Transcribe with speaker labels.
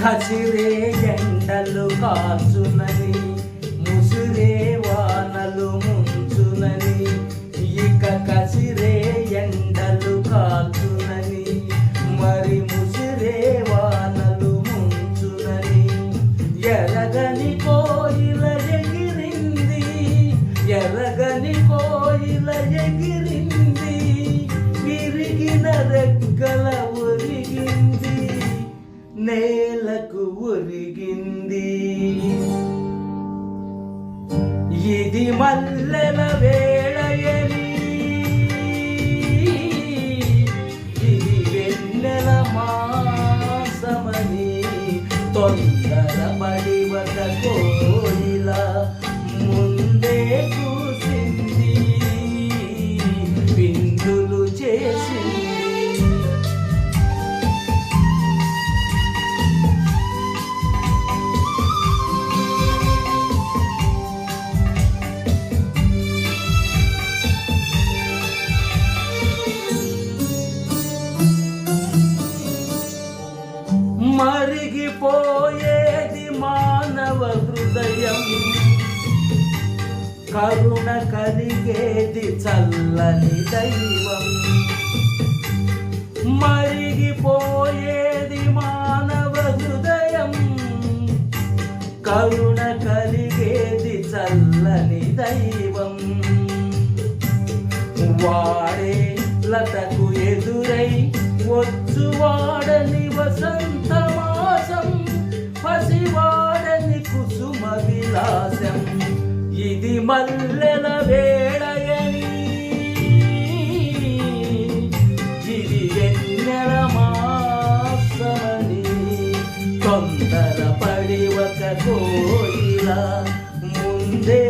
Speaker 1: కసిరే ఎండలు కాచునని ముసిరే వానలు ముంచునని ఇక కసిరే ఎండలు కాచునని మరి ముసిరే వానలు ముంచునని ఎరగని కోయిల ఎగిరింది ఎరగని కోయిల ఎగిరింది విరిగిన రెక్కల ఒరిగింది నేలకు ఒరిగింది ఇది మల్లెల వేళయని ఇది వెన్నెల మాసమని తొందరపడి ఒక కోయిల ముందే కూసింది విందులు చేసింది మరిగిపోయేది మానవ హృదయం కరుణ కలిగేది చల్లని దైవం మరిగిపోయేది మానవ హృదయం కరుణ కలిగేది చల్లని దైవం వాడే లతకు ఎదురై వచ్చువాడని వసంత మాసం పసివాడని కుసుమ విలాసం ఇది మల్లెల వేళయని ఇది వెన్నెల మాసమని తొందరపడి ఒక కోయిల ముందే